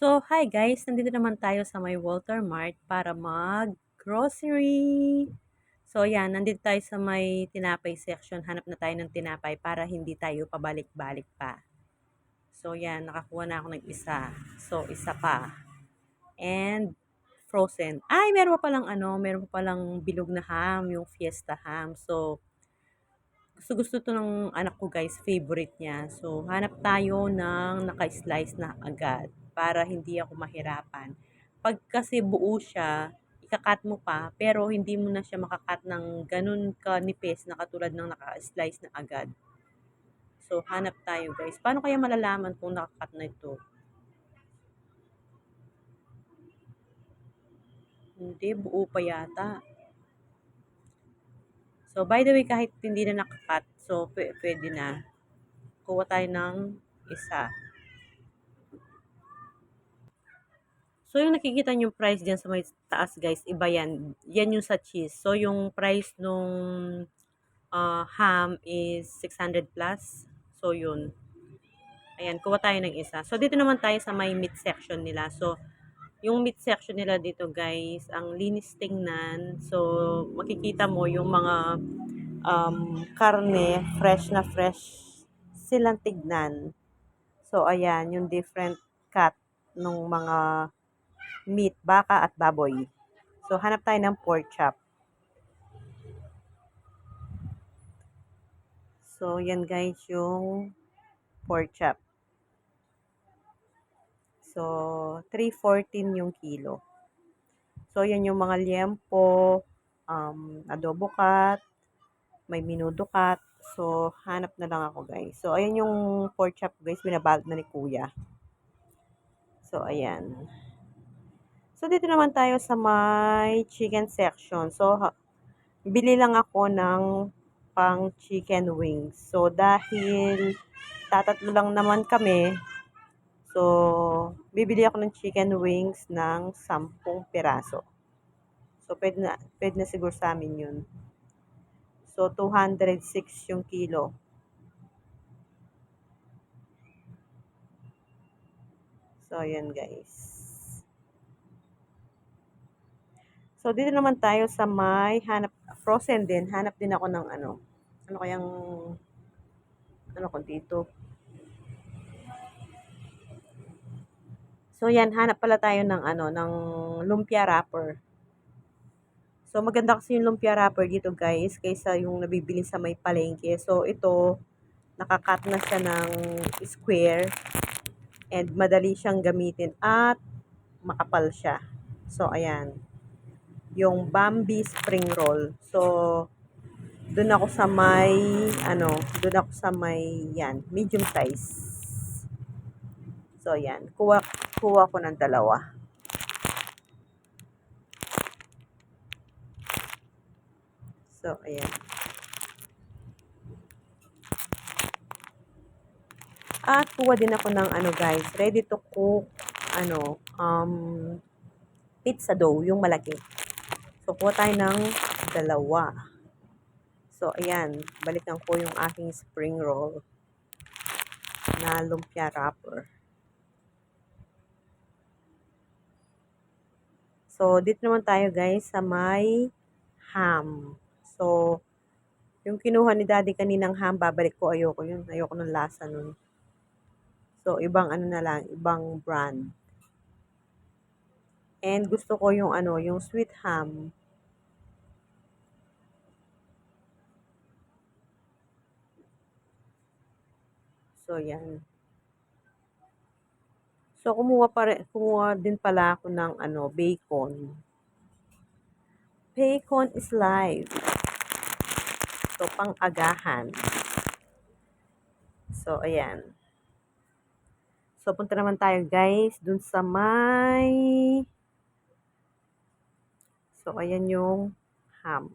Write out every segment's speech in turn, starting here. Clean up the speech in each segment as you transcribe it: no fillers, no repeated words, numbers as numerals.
So, hi guys! Nandito naman tayo sa may Walter Mart para mag-grocery. So, yan. Nandito tayo sa may tinapay section. Hanap na tayo ng tinapay para hindi tayo pabalik-balik pa. So, yan. Nakakuha na ako ng isa. So, isa pa. And frozen. Ay, meron pa palang bilog na ham, yung Fiesta ham. So, gusto to ng anak ko guys, favorite niya. So, hanap tayo ng naka-slice na agad para hindi ako mahirapan. Pag kasi buo siya, ikakat mo pa, pero hindi mo na siya makakat ng ganun kanipis na katulad ng naka-slice na agad. So, hanap tayo guys. Paano kaya malalaman kung nakakat na ito? Hindi, buo pa yata. So, by the way, kahit hindi na nakakat, so pwede na. Kuha tayo ng isa. So, yung nakikita yung price dyan sa may taas, guys, iba yan. Yan yung sa cheese. So, yung price nung ham is 600 plus. So, yun. Ayan, kuha tayo ng isa. So, dito naman tayo sa may meat section nila. So, yung meat section nila dito, guys, ang linis tingnan. So, makikita mo yung mga karne, fresh silang tignan. So, ayan, yung different cut ng mga meat, baka at baboy. So, hanap tayo ng pork chop. So, yan guys yung pork chop. So, 314 yung kilo. So, yan yung mga liempo, adobo cut, may minudo cut. So, hanap na lang ako guys. So, ayan yung pork chop guys, binabalot na ni kuya. So, ayan. So, dito naman tayo sa may chicken section. So, bili lang ako ng pang chicken wings. So, dahil tatatlo lang naman kami, so, bibili ako ng chicken wings ng 10 piraso. So, pwede na siguro sa amin yun. So, 206 yung kilo. So, ayan guys. So, dito naman tayo sa may frozen din. Hanap din ako ng ano ko dito. So, yan, hanap pala tayo ng lumpia wrapper. So, maganda kasi yung lumpia wrapper dito guys, kaysa yung nabibili sa may palengke. So, ito, nakakat na siya ng square and madali siyang gamitin at makapal siya. So, ayan. Yung Bambi Spring Roll. So, dun ako sa may, yan, medium size. So, ayan. Kuha ko ng dalawa. So, ayan. At kuha din ako ng guys, ready to cook, pizza dough, yung malaki. So, kuha tayo ng dalawa. So, ayan, balikan ko yung aking spring roll na lumpia wrapper. So, dito naman tayo guys sa may ham. So, yung kinuha ni daddy kaninang ham, babalik ko, ayoko yun. Ayoko ng lasa nun. So, ibang na lang, ibang brand. And gusto ko yung yung sweet ham. So, yan. So, kumuha din pala ako ng bacon. Bacon is life. So, pang-agahan. So, ayan. So, punta naman tayo guys dun sa may... So, ayan yung ham.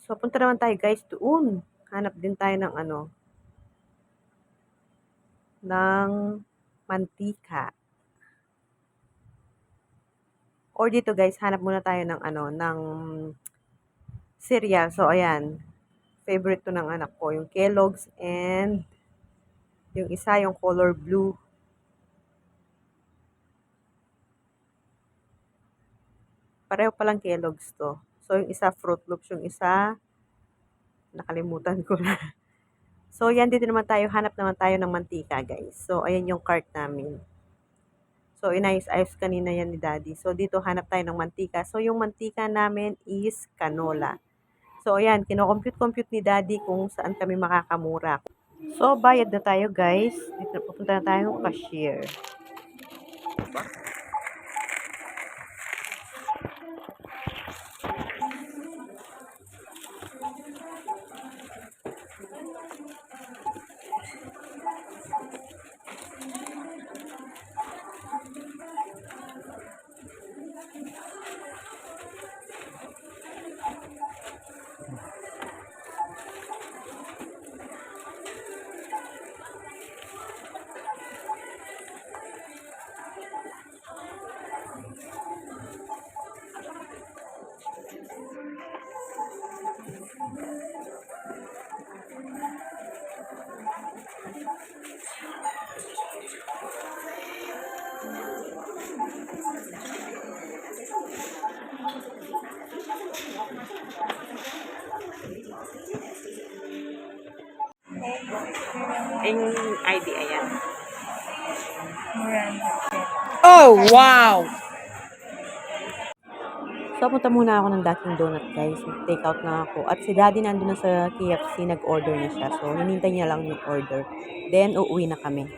So, punta naman tayo guys doon. Hanap din tayo ng ng mantika. Or dito guys, hanap muna tayo ng ng cereal. So, ayan. Favorite to ng anak ko, yung Kellogg's and yung isa, yung color blue. Pareho palang Kellogg's 'to. So, yung isa Fruit Loops, yung isa nakalimutan ko na. So, yan dito naman tayo, hanap naman tayo ng mantika, guys. So, ayan yung cart namin. So, inayos-ayos kanina yan ni Daddy. So, dito hanap tayo ng mantika. So, yung mantika namin is canola. So, ayan, kino-compute ni Daddy kung saan kami makakamura. So, bayad na tayo, guys. Dito, pupunta na tayo cashier. Yung ID, ayan. Oh, wow! So, punta muna ako ng Dunkin' Donut, guys. Take out na ako. At si Daddy nandun na sa KFC, nag-order na siya. So, hinintay niya lang yung order. Then, uuwi na kami.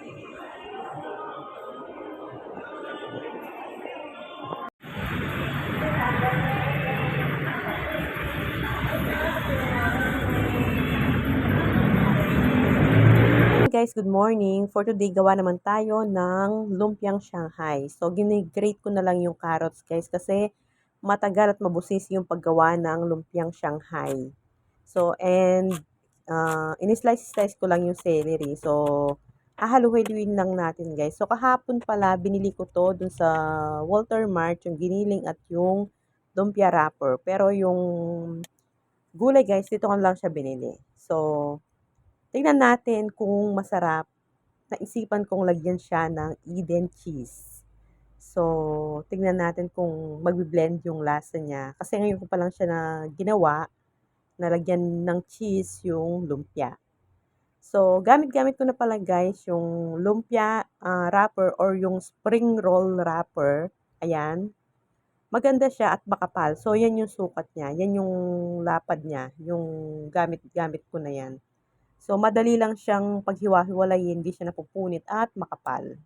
Guys, good morning. For today, gawa naman tayo ng lumpiang Shanghai. So, ginigrate ko na lang yung carrots, guys, kasi matagal at mabusis yung paggawa ng lumpiang Shanghai. So, and in-slice ko lang yung celery. So, hahaluin lang natin, guys. So, kahapon pala, binili ko to dun sa Walter Mart, yung giniling at yung lumpia wrapper. Pero yung gulay, guys, dito ko lang siya binili. So, tingnan natin kung masarap. Naisipan kong lagyan siya ng Eden cheese. So, tingnan natin kung magbi-blend yung lasa niya. Kasi ngayon ko pa lang siya na ginawa, nalagyan ng cheese yung lumpia. So, gamit-gamit ko na pala guys yung lumpia wrapper or yung spring roll wrapper. Ayan. Maganda siya at makapal. So, yan yung sukat niya. Yan yung lapad niya. Yung gamit-gamit ko na yan. So, madali lang siyang paghiwa-hiwalayin, hindi siya napupunit at makapal.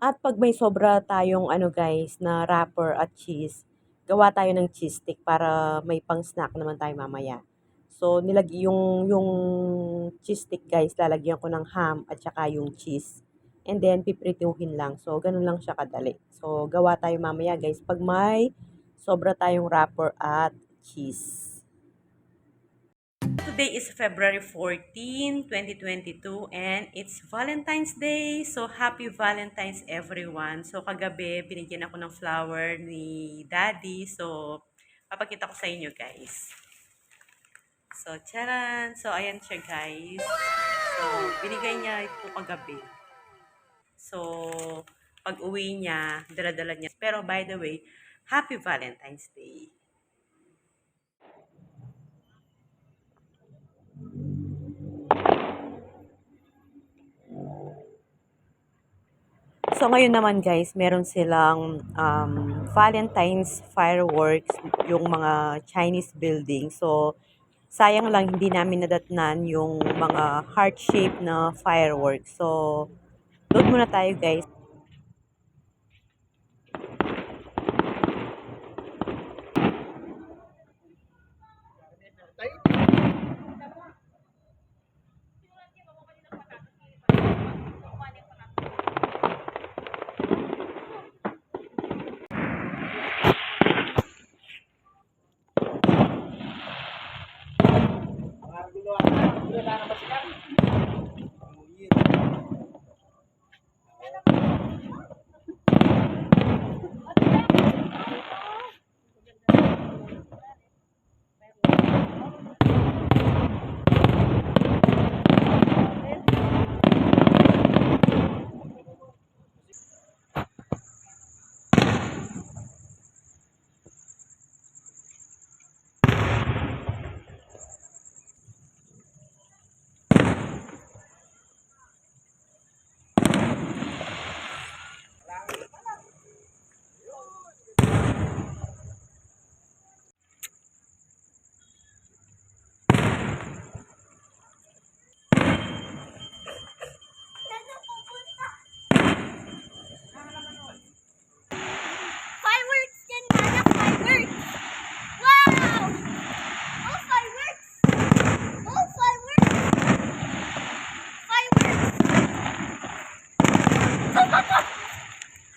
At pag may sobra tayong ano guys, na wrapper at cheese, gawa tayo ng cheese stick para may pang-snack naman tayo mamaya. So, yung cheese stick guys, lalagyan ko ng ham at saka yung cheese. And then, piprituhin lang. So, ganun lang siya kadali. So, gawa tayo mamaya guys pag may sobra tayong wrapper at cheese. Today is February 14, 2022 and it's Valentine's Day. So happy Valentine's everyone. So kagabi binigyan ako ng flower ni Daddy. So papakita ko sa inyo guys. So charan. So ayan siya guys. So binigay niya ito kagabi. So pag uwi niya, dala-dala niya. Pero by the way, happy Valentine's Day. So, ngayon naman guys, meron silang Valentine's fireworks, yung mga Chinese building. So, sayang lang hindi namin nadatnan yung mga heart-shaped na fireworks. So, load muna tayo guys.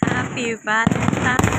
Happy Valentine's